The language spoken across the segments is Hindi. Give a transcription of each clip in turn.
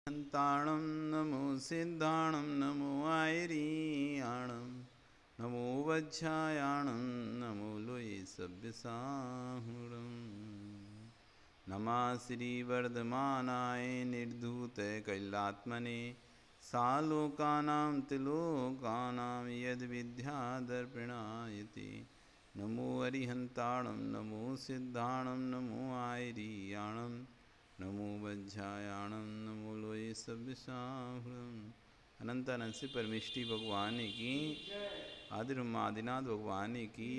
हन्ताणं नमो सिद्धाणं नमो आयरीयाणं नमो वज्झायाणं नमो लोये सव्यसाहुरं नमः श्रीवर्धमानाय निर्धूतकैलात्मने सालोकानां त्रिलोकानां यद्विद्यादर्पणायते नमो अरिहन्ताणं नमो सिद्धाणं नमो आयरीयाणं नमो वज्झायाणं नमो लोये सव्यसाहुरम्। अनंत अनंत से परमेष्टि भगवान की, आदिब्रह्म आदिनाथ भगवान की,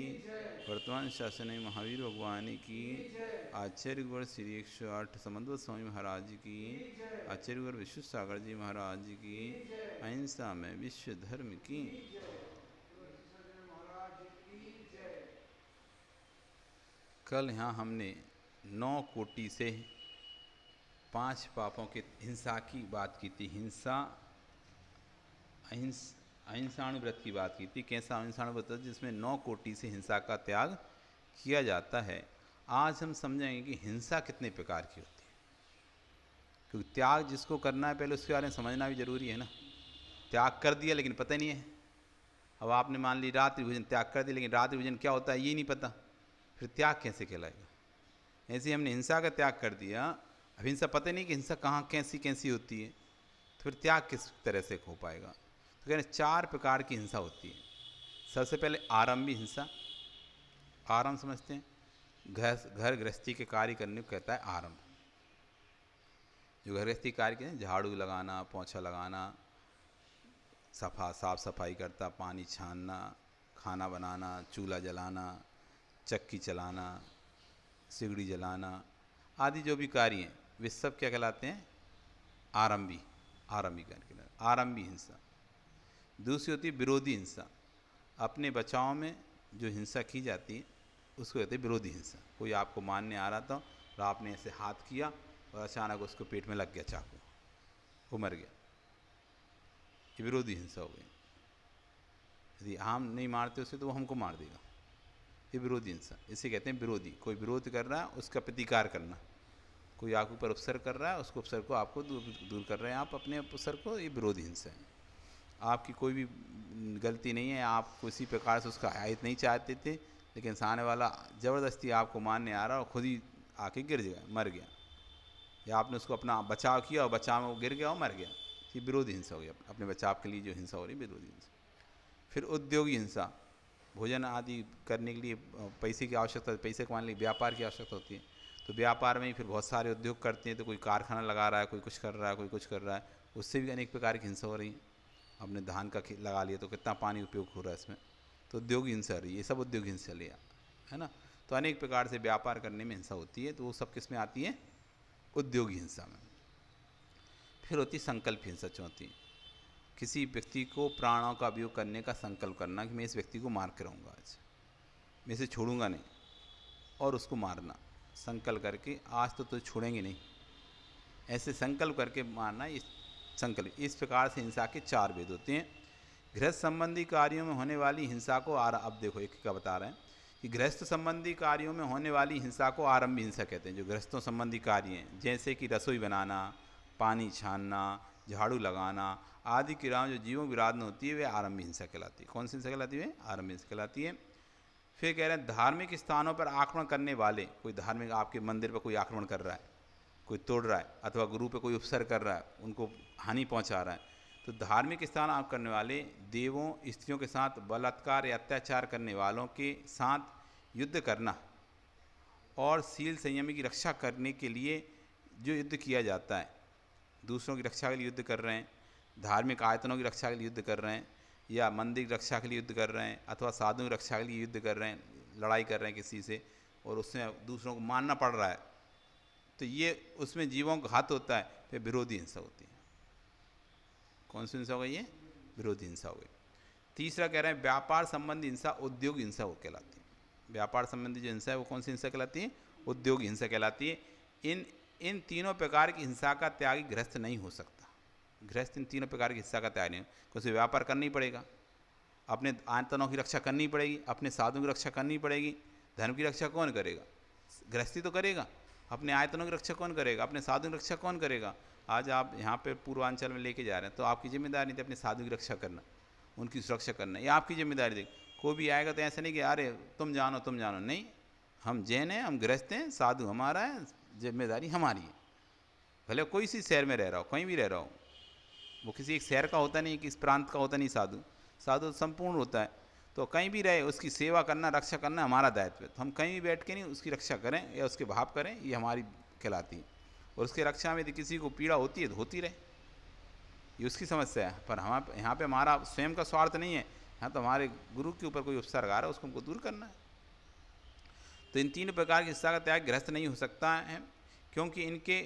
वर्तमान शासन महावीर भगवान की, आचार्य गुरु श्री 108 समन्वत स्वामी महाराज की, आचार्य गुरु विश्व सागर जी महाराज की, अहिंसा में विश्व धर्म की। कल यहाँ हमने 9 कोटि से 5 पापों के हिंसा की बात की थी। हिंसा अहिंसाणुव्रत की बात की थी। कैसा अहिंसाणुव्रत जिसमें 9 कोटि से हिंसा का त्याग किया जाता है। आज हम समझेंगे कि हिंसा कितने प्रकार की होती है, क्योंकि त्याग जिसको करना है पहले उसके बारे में समझना भी जरूरी है ना। त्याग कर दिया लेकिन पता नहीं है। अब आपने मान ली रात्रि भोजन त्याग कर दिया, लेकिन रात्रि भोजन क्या होता है ये नहीं पता, फिर त्याग कैसे कहलाएगा। ऐसे हमने हिंसा का त्याग कर दिया, अब हिंसा पता नहीं कि हिंसा कहाँ कैसी कैसी होती है, तो फिर त्याग किस तरह से हो पाएगा। तो कहते हैं 4 प्रकार की हिंसा होती है। सबसे पहले आरंभी हिंसा। आरंभ समझते हैं, घर गृहस्थी के कार्य करने को कहता है आरंभ। जो घर गृहस्थी कार्य के झाड़ू लगाना, पोंछा लगाना, साफ सफाई करता, पानी छानना, खाना बनाना, चूल्हा जलाना, चक्की चलाना, सिगड़ी जलाना आदि जो भी कार्य हैं वे सब क्या कहलाते हैं? आरंभी कार्य कहलाते। आरंभी हिंसा। दूसरी होती है विरोधी हिंसा। अपने बचाव में जो हिंसा की जाती है उसको कहते हैं विरोधी हिंसा। कोई आपको मारने आ रहा था और आपने ऐसे हाथ किया और अचानक उसको पेट में लग गया चाकू, वो मर गया, ये विरोधी हिंसा हो गई। यदि हम नहीं मारते उसे तो वो हमको मार देगा, ये विरोधी हिंसा। इसे कहते हैं विरोधी। कोई विरोध कर रहा है उसका प्रतिकार करना। कोई आपके ऊपर उपसर कर रहा है, उसको उपसर को आपको दूर कर रहे हैं आप अपने उपसर को, ये विरोधी हिंसा है। आपकी कोई भी गलती नहीं है, आप किसी प्रकार से उसका हित नहीं चाहते थे, लेकिन सामने वाला ज़बरदस्ती आपको मारने आ रहा और खुद ही आके गिर गया, मर गया, या आपने उसको अपना बचाव किया और बचाव में वो गिर गया और मर गया, ये विरोधी हिंसा हो गई। अपने बचाव के लिए जो हिंसा हो रही है विरोधी हिंसा। फिर उद्योगी हिंसा। भोजन आदि करने के लिए पैसे की आवश्यकता, पैसे कमाने के लिए व्यापार की आवश्यकता होती है, तो व्यापार में ही फिर बहुत सारे उद्योग करते हैं। तो कोई कारखाना लगा रहा है, कोई कुछ कर रहा है, कोई कुछ कर रहा है, उससे भी अनेक प्रकार की हिंसा हो रही है। हमने धान का लगा लिया तो कितना पानी उपयोग हो रहा है इसमें, तो उद्योग हिंसा रही है। ये सब उद्योग हिंसा लिया है ना। तो अनेक प्रकार से व्यापार करने में हिंसा होती है, तो वो सब किस में आती है? उद्योगी हिंसा में। फिर होती संकल्प हिंसा। चौथी, किसी व्यक्ति को प्राणों का उपयोग करने का संकल्प करना कि मैं इस व्यक्ति को मार के रहूँगा, आज मैं इसे छोड़ूंगा नहीं, और उसको मारना संकल्प करके, आज तो छोड़ेंगे नहीं, ऐसे संकल्प करके मारना, इस संकल्प। इस प्रकार से हिंसा के 4 भेद होते हैं। गृहस्थ संबंधी कार्यों में होने वाली हिंसा को अब देखो एक का बता रहे हैं कि गृहस्थ संबंधी कार्यों में होने वाली हिंसा को आरंभी हिंसा कहते हैं। जो गृहस्थों संबंधी कार्य हैं, जैसे कि रसोई बनाना, पानी छानना, झाड़ू लगाना आदि क्रियाएं जो जीवों विराध में होती है वे आरंभी हिंसा कहलाती है। कौन सी हिंसा कहलाती है? आरंभी हिंसा कहलाती है। फिर कह रहे हैं धार्मिक स्थानों पर आक्रमण करने वाले। कोई धार्मिक आपके मंदिर पर कोई आक्रमण कर रहा है, कोई तोड़ रहा है, अथवा गुरु पे कोई उपसर कर रहा है, उनको हानि पहुंचा रहा है, तो धार्मिक स्थान आप करने वाले, देवों स्त्रियों के साथ बलात्कार या अत्याचार करने वालों के साथ युद्ध करना और शील संयम की रक्षा करने के लिए जो युद्ध किया जाता है, दूसरों की रक्षा के लिए युद्ध कर रहे हैं, धार्मिक आयतनों की रक्षा के लिए युद्ध कर रहे हैं, या मंदिर की रक्षा के लिए युद्ध कर रहे हैं, अथवा साधुओं की रक्षा के लिए युद्ध कर रहे हैं, लड़ाई कर रहे हैं किसी से और उसमें दूसरों को मारना पड़ रहा है, तो ये उसमें जीवों का घात होता है, फिर विरोधी हिंसा होती है। कौन सी हिंसा हो गई? ये विरोधी हिंसा हो गई। तीसरा कह रहे हैं व्यापार संबंधी हिंसा उद्योग हिंसा वो कहलाती है। व्यापार संबंधी जो हिंसा है वो कौन सी हिंसा कहलाती है? उद्योग हिंसा कहलाती है। इन तीनों प्रकार की हिंसा का त्यागी गृहस्थ नहीं हो सकता। गृहस्थ इन तीनों प्रकार की हिंसा का त्याग नहीं, उसे व्यापार करना ही पड़ेगा, अपने आयतनों की रक्षा करनी पड़ेगी, अपने साधुओं की रक्षा करनी पड़ेगी। धर्म की रक्षा कौन करेगा? गृहस्थी तो करेगा। अपने आयतनों की रक्षा कौन करेगा? अपने साधुओं की रक्षा कौन करेगा? आज आप यहाँ पे पूर्वांचल में लेके जा रहे हैं तो आपकी जिम्मेदारी नहीं थी अपने साधु की रक्षा करना, उनकी सुरक्षा करना, ये आपकी जिम्मेदारी थी। कोई भी आएगा तो ऐसा नहीं कि अरे तुम जानो, नहीं, हम जैन हैं, हम गृहस्थ हैं, साधु हमारा है, जिम्मेदारी हमारी है। भले कोई सी शहर में रह रहा हो, कहीं भी रह रहा हो, वो किसी एक शहर का होता नहीं, किस प्रांत का होता नहीं, साधु साधु संपूर्ण होता है। तो कहीं भी रहे उसकी सेवा करना, रक्षा करना हमारा दायित्व है। तो हम कहीं भी बैठ के नहीं उसकी रक्षा करें या उसके भाव करें, ये हमारी कहलाती है। और उसकी रक्षा में यदि किसी को पीड़ा होती है तो होती रहे, ये उसकी समस्या है। पर हम यहाँ पे हमारा स्वयं का स्वार्थ नहीं है, यहाँ तो हमारे गुरु के ऊपर कोई उपसर्ग आ रहा है, उसको हमको दूर करना है। तो इन तीन प्रकार की हिंसा का त्याग गृहस्थ नहीं हो सकता है, क्योंकि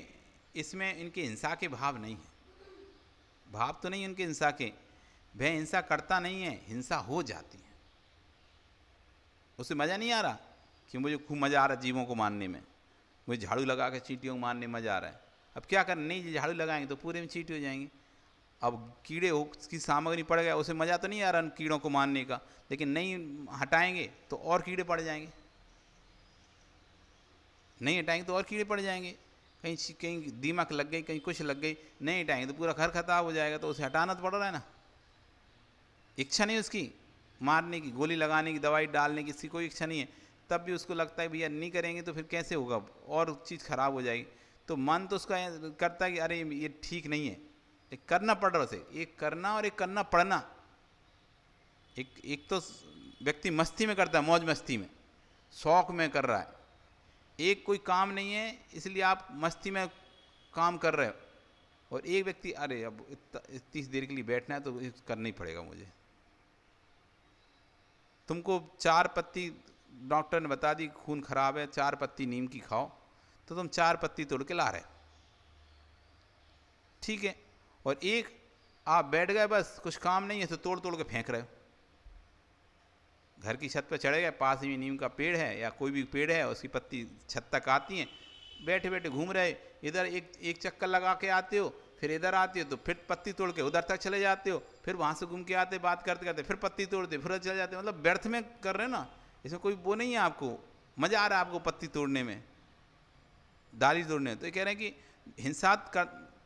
इसमें इनके हिंसा के भाव नहीं है। भाव तो नहीं उनके हिंसा के, वह हिंसा करता नहीं है, हिंसा हो जाती है। उसे मज़ा नहीं आ रहा कि मुझे खूब मज़ा आ रहा है जीवों को मारने में, मुझे झाड़ू लगा के चींटियों को मारने में मज़ा आ रहा है। अब क्या करना, नहीं झाड़ू लगाएंगे तो पूरे में चींटी हो जाएंगे। अब कीड़े की सामग्री पड़ गया, उसे मज़ा तो नहीं आ रहा उन कीड़ों को मारने का, लेकिन नहीं हटाएंगे तो और कीड़े पड़ जाएंगे, नहीं हटाएंगे तो और कीड़े पड़ जाएंगे। कहीं दीमक लग गई, कहीं कुछ लग गई, नहीं हटाएंगे तो पूरा घर खराब हो जाएगा, तो उसे हटाना तो पड़ रहा है ना। इच्छा नहीं उसकी मारने की, गोली लगाने की, दवाई डालने की, इसकी कोई इच्छा नहीं है, तब भी उसको लगता है भैया नहीं करेंगे तो फिर कैसे होगा, और चीज़ खराब हो जाएगी। तो मन तो उसका करता है कि अरे ये ठीक नहीं है, एक करना पड़ रहा है उसे, एक करना और एक करना पड़ना। एक तो व्यक्ति मस्ती में करता है, मौज मस्ती में, शौक में कर रहा है, एक कोई काम नहीं है इसलिए आप मस्ती में काम कर रहे हो, और एक व्यक्ति अरे अब इतनी देर के लिए बैठना है तो करना ही पड़ेगा मुझे। तुमको 4 पत्ती डॉक्टर ने बता दी खून खराब है, 4 पत्ती नीम की खाओ, तो तुम 4 पत्ती तोड़ के ला रहे हो, ठीक है। और एक आप बैठ गए बस कुछ काम नहीं है तो तोड़ तोड़ के फेंक रहे हो। घर की छत पर चढ़े गए, पास में नीम का पेड़ है या कोई भी पेड़ है, उसकी पत्ती छत तक आती हैं, बैठे बैठे घूम रहे, इधर एक चक्कर लगा के आते हो, फिर इधर आते हो तो फिर पत्ती तोड़ के उधर तक चले जाते हो, फिर वहाँ से घूम के आते, बात करते करते फिर पत्ती तोड़ते, फिर चले जाते हो। मतलब व्यर्थ में कर रहे हो ना, इसमें कोई वो नहीं है, आपको मज़ा आ रहा है आपको पत्ती तोड़ने में, डाली तोड़ने में। तो ये कह रहे हैं कि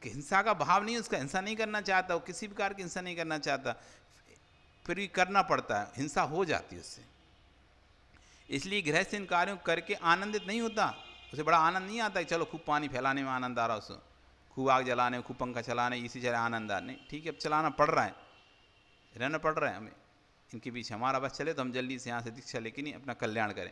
हिंसा का भाव नहीं है उसका, हिंसा नहीं करना चाहता, वो किसी प्रकार की हिंसा नहीं करना चाहता, फिर भी करना पड़ता है, हिंसा हो जाती है उससे। इसलिए गृहस्थ इन कार्यों करके आनंदित नहीं होता, उसे बड़ा आनंद नहीं आता कि चलो खूब पानी फैलाने में आनंद आ रहा है उसे, खूब आग जलाने, खूब पंखा चलाने, इसी तरह आनंद आ नहीं, ठीक है अब चलाना पड़ रहा है, रहना पड़ रहा है हमें, इनके बीच हमारा बस चले तो हम जल्दी से यहाँ से दीक्षा लेकिन नहीं अपना कल्याण करें।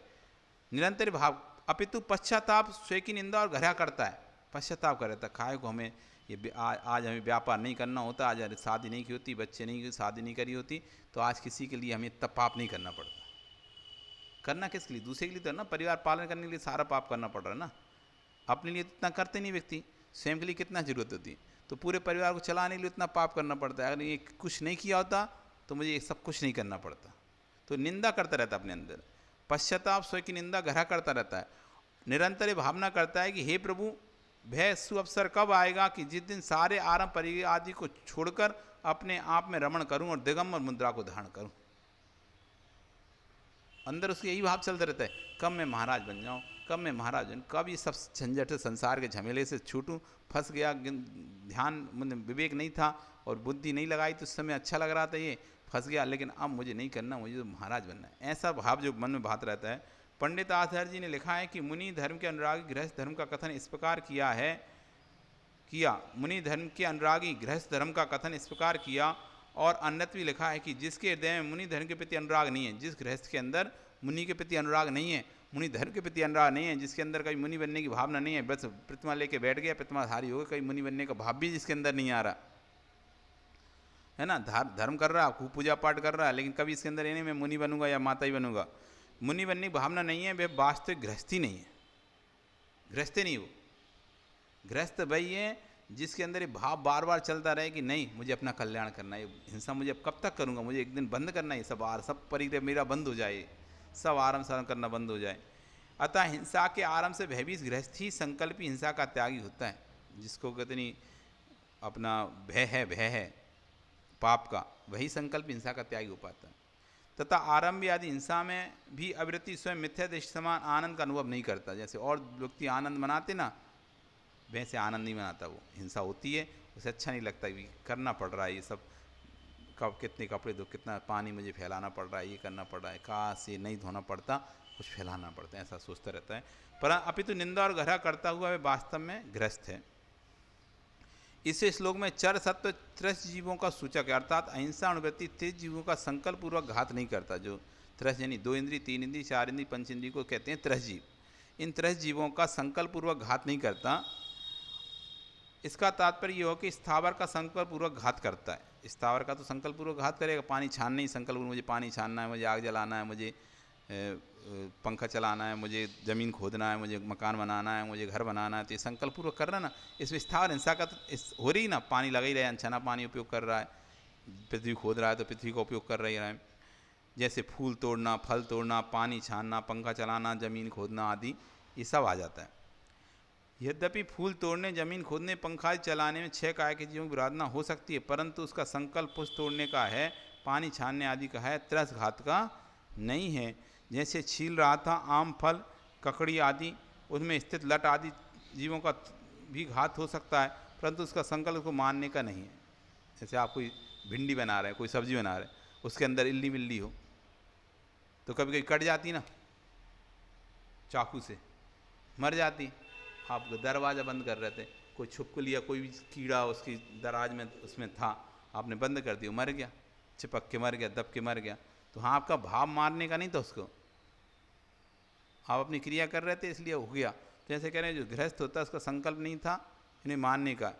निरंतर भाव अपितु पश्चाताप स्वयं की निंदा और घृणा करता है, पश्चाताप कर रहता है, खाए को हमें ये आज हमें व्यापार नहीं करना होता, आज शादी नहीं की होती, बच्चे नहीं शादी नहीं करी होती, तो आज किसी के लिए हमें इतना पाप नहीं करना पड़ता। करना किसके लिए, दूसरे के लिए तो ना, परिवार पालन करने के लिए सारा पाप करना पड़ रहा है ना, अपने लिए इतना करते नहीं व्यक्ति, स्वयं के लिए कितना जरूरत होती है, तो पूरे परिवार को चलाने के लिए इतना पाप करना पड़ता है। अगर ये कुछ नहीं किया होता तो मुझे ये सब कुछ नहीं करना पड़ता। तो निंदा करता रहता अपने अंदर, पश्चाताप स्वयं की निंदा घृणा करता रहता है, निरंतर भावना करता है कि हे प्रभु वह सुअवसर कब आएगा कि जिस दिन सारे आरंभ परिग्रह आदि को छोड़कर अपने आप में रमण करूं और दिगंबर मुद्रा को धारण करूं। अंदर उसके यही भाव चलता रहता है, कब मैं महाराज बन जाऊं, कब मैं महाराज बन, कब ये सब झंझट संसार के झमेले से छूटूं। फंस गया, ध्यान विवेक नहीं था और बुद्धि नहीं लगाई तो उस समय अच्छा लग रहा था, ये फंस गया, लेकिन अब मुझे नहीं करना, मुझे तो महाराज बनना है, ऐसा भाव जो मन में भात रहता है। पंडित आचार्य जी ने लिखा है कि मुनि धर्म के अनुरागी गृहस्थ धर्म का कथन इस प्रकार किया मुनि धर्म के अनुरागी गृहस्थ धर्म का कथन इस प्रकार किया, और अन्यत्र भी लिखा है कि जिसके हृदय में मुनि धर्म के प्रति अनुराग नहीं है, जिस गृहस्थ के अंदर मुनि के प्रति अनुराग नहीं है, मुनि धर्म के प्रति अनुराग नहीं है, जिसके अंदर कभी मुनि बनने की भावना नहीं है, बस प्रतिमा लेके बैठ गया, प्रतिमाधारी हो गया, कभी मुनि बनने का भाव भी जिसके अंदर नहीं आ रहा है ना, धर्म कर रहा, खूब पूजा पाठ कर रहा है, लेकिन कभी इसके अंदर ये नहीं मैं मुनि बनूंगा या माता ही बनूंगा, मुनि बनने की भावना नहीं है, वह वास्तविक गृहस्थी नहीं है, गृहस्थ नहीं वो। गृहस्थ वही है जिसके अंदर ये भाव बार बार चलता रहे कि नहीं मुझे अपना कल्याण करना है, हिंसा मुझे अब कब तक करूँगा, मुझे एक दिन बंद करना है, सब परिग्रह मेरा बंद हो जाए, सब आराम साराम करना बंद हो जाए। अतः हिंसा के आरंभ से भयभीत गृहस्थ ही संकल्पी हिंसा का त्यागी होता है, जिसको कहते नहीं अपना भय है पाप का, वही संकल्प हिंसा का त्यागी हो पाता है। तथा आरंभ आदि हिंसा में भी अवृत्ति स्वयं मिथ्या दृष्टि समान आनंद का अनुभव नहीं करता। जैसे और व्यक्ति आनंद मनाते ना, वैसे आनंद नहीं बनाता, वो हिंसा होती है, उसे अच्छा नहीं लगता कि करना पड़ रहा है ये सब, कब कितने कपड़े धो, कितना पानी मुझे फैलाना पड़ रहा है, ये करना पड़ रहा है, काश ये नहीं धोना पड़ता, कुछ फैलाना पड़ता है, ऐसा सोचता रहता है। पर अपितु निंदा और घृणा करता हुआ वे वास्तव में ग्रस्त है। इस श्लोक में चर सत्व त्रस जीवों का सूचक है, अर्थात अहिंसा अनुवृत्ति तेज जीवों का संकल्प पूर्वक घात नहीं करता। जो त्रस यानी 2 इंद्रिय 3 इंद्रिय 4 इंद्रिय 5 इंद्रिय को कहते हैं त्रस जीव, इन त्रस जीवों का संकल्प पूर्वक घात नहीं करता। इसका तात्पर्य यह हो कि स्थावर का संकल्प पूर्वक घात करता है। स्थावर का तो संकल्प पूर्वक घात करेगा, पानी छानने ही संकल्प, मुझे पानी छानना है, मुझे आग जलाना है, मुझे पंखा चलाना है, मुझे ज़मीन खोदना है, मुझे मकान बनाना है, मुझे घर बनाना है, तो ये संकल्प पूर्वक कर रहा है ना। इसमें स्थावर हिंसा का तो हो रही ना, पानी लगा ही रहा है, अनछना पानी उपयोग कर रहा है, पृथ्वी खोद रहा है तो पृथ्वी का उपयोग कर रहा है। जैसे फूल तोड़ना, फल तोड़ना, पानी छानना, पंखा चलाना, ज़मीन खोदना आदि, ये सब आ जाता है। यद्यपि फूल तोड़ने, जमीन खोदने, पंखा चलाने में 6 काय के जीवों की विराधना हो सकती है, परंतु उसका संकल्प पुष्प तोड़ने का है, पानी छानने आदि का है, त्रस घात का नहीं है। जैसे छील रहा था आम, फल, ककड़ी आदि, उसमें स्थित लट आदि जीवों का भी घात हो सकता है, परंतु उसका संकल्प को मानने का नहीं है। जैसे आप कोई भिंडी बना रहे हैं, कोई सब्जी बना रहे हैं, उसके अंदर इल्ली मिल्ली हो तो कभी कभी कट जाती ना, चाकू से मर जाती। आप दरवाज़ा बंद कर रहे थे, कोई छुपकली या कोई भी कीड़ा उसकी दराज में उसमें था, आपने बंद कर दिया, मर गया, चिपक के मर गया, दब के मर गया। तो हाँ, आपका भाव मारने का नहीं था उसको, आप अपनी क्रिया कर रहे थे इसलिए हो गया। तो जैसे कह रहे हैं जो गृहस्थ होता है उसका संकल्प नहीं था इन्हें मारने का,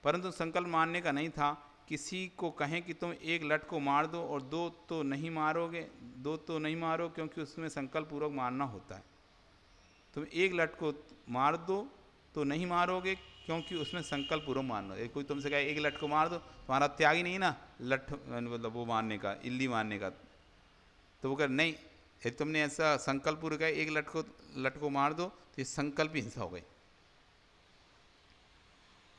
परंतु संकल्प मारने का नहीं था। किसी को कहें कि तुम एक लट को मार दो और 2 तो नहीं मारोगे, 2 तो नहीं मारो, क्योंकि उसमें संकल्प पूर्वक मारना होता है। तुम एक लट को मार दो तो नहीं मारोगे, क्योंकि उसमें संकल्प पूर्वक मारना। कोई तुमसे कहे एक लट को मार दो, तुम्हारा त्याग ही नहीं ना लठ, मतलब वो मारने का, इल्ली मारने का, तो वो कह नहीं, यदि तुमने ऐसा संकल्प पूर्वक कहा एक लट को मार दो, तो ये संकल्प ही हिंसा हो गई।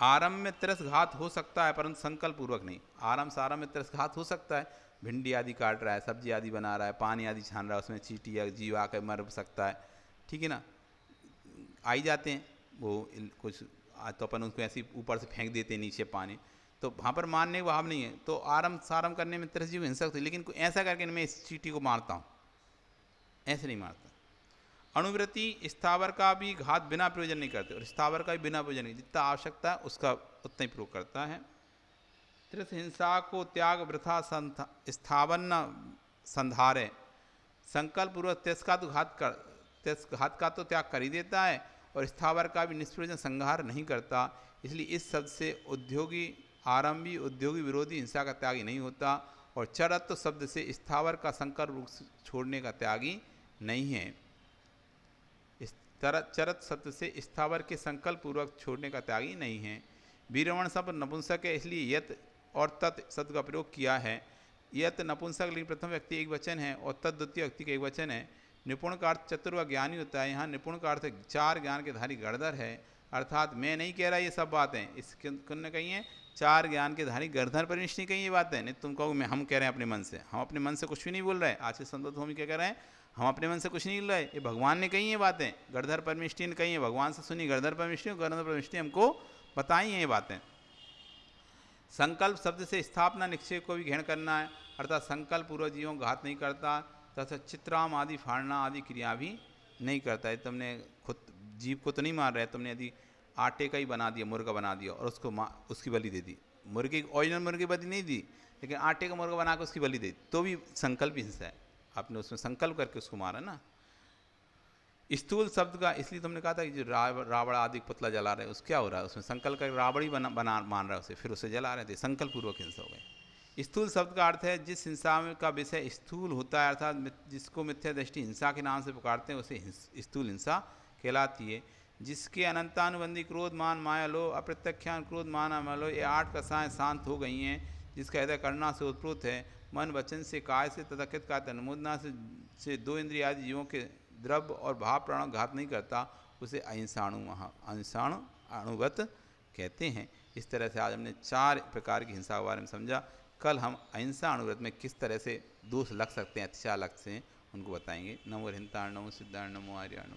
आरंभ में त्रस घात हो सकता है, परंतु संकल्प पूर्वक नहीं। आरंभ में त्रस घात हो सकता है, भिंडी आदि काट रहा है, सब्जी आदि बना रहा है, पानी आदि छान रहा है, उसमें चींटी या जीव आकर मर सकता है, ठीक है ना, आई जाते हैं वो कुछ, तो अपन उसको ऐसे ऊपर से फेंक देते हैं नीचे पानी, तो वहाँ पर मारने का भाव नहीं है। तो आरंभ करने में त्रस जीव हिंसक थे, लेकिन ऐसा करके मैं इस चींटी को मारता हूँ, ऐसे नहीं मारता। अणुवृत्ति स्थावर का भी घात बिना प्रयोजन नहीं करते, और स्थावर का भी बिना प्रयोजन नहीं, जितना आवश्यकता है उसका उतना ही प्रयोग करता है। त्रस हिंसा को त्याग वृथा स्थावन न संधारे, संकल्प पूर्वक त्यस घात का तो त्याग कर ही देता है, और स्थावर का भी निष्प्रयोजन संहार नहीं करता। इसलिए इस शब्द से उद्योगी आरंभी उद्योगी विरोधी हिंसा का त्यागी नहीं होता, और चरत्व शब्द से स्थावर का संकल्प छोड़ने का त्यागी नहीं है। चरत शब्द से स्थावर के संकल्प पूर्वक छोड़ने का त्यागी नहीं है। वीरवण शब्द नपुंसक है, इसलिए यत और तत् शब्द का प्रयोग किया है। यत नपुंसक लेकिन प्रथम व्यक्ति एक वचन है, और तत् द्वितीय व्यक्ति का एक वचन है। निपुण का अर्थ चतुर व ज्ञानी होता है, यहाँ निपुण का अर्थ 4 ज्ञान के धारी गणधर है, अर्थात मैं नहीं कह रहा ये सब बातें, इस ने कही है 4 ज्ञान के धारी गणधर परिनिष्ठ नहीं कही ये बातें, नहीं तुम कहो हम कह रहे हैं अपने मन से, हम अपने मन से कुछ भी नहीं बोल रहे। आज के संत होमी क्या कह रहे हैं, हम अपने मन से कुछ नहीं बोल रहे, ये भगवान ने कही ये बातें, गणधर परमिष्टि ने कही है, भगवान से सुनी गणधर परमिष्टि हमको बताई हैं ये बातें। संकल्प शब्द से स्थापना निश्चय को भी ग्रहण करना है, अर्थात संकल्प पूर्वक जीवों को घात नहीं करता, तथा चित्राम आदि फाड़ना आदि क्रिया भी नहीं करता है। तुमने खुद जीव को तो नहीं मार रहे, तुमने यदि आटे का ही बना दिया, मुर्गा बना दिया और उसको उसकी बलि दे दी, मुर्गे ओरिजिनल मुर्गे बलि नहीं दी, लेकिन आटे का मुर्गा बना कर उसकी बलि दे दी, तो भी संकल्प हिंसा है, आपने उसमें संकल्प करके उसको मारा ना। स्थूल शब्द का इसलिए तुमने कहा था कि जो रावण आदि पुतला जला रहे हैं, उस क्या हो रहा है, उसमें संकल्प कर रावण ही बना मान रहा है उसे, फिर उसे जला रहे थे, संकल्प पूर्वक हिंसा हो गई। स्थूल शब्द का अर्थ है जिस हिंसा का विषय स्थूल होता है, अर्थात जिसको मिथ्या दृष्टि हिंसा के नाम से पुकारते हैं, उसे स्थूल हिंसा कहलाती है। जिसके अनंतानुबंधी क्रोध मान माया लो अप्रत्यख्यान क्रोध मान अमलो, ये 8 कसाएँ शांत हो गई हैं, जिसका हृदय करना से उत्प्रोत है, मन वचन से काय से तथा कृत का अनुमोदना से 2 इंद्रिय आदि जीवों के द्रव्य और भाव प्राणों घात नहीं करता, उसे अहिंसाणु अणुगत कहते हैं। इस तरह से आज हमने 4 प्रकार की हिंसा के बारे में समझा। कल हम अहिंसा अणुव्रत में किस तरह से दोष लग सकते हैं, अत्याचार लग से उनको बताएंगे। नमो हिंताण, नमो सिद्धाण, नमो आर्याण।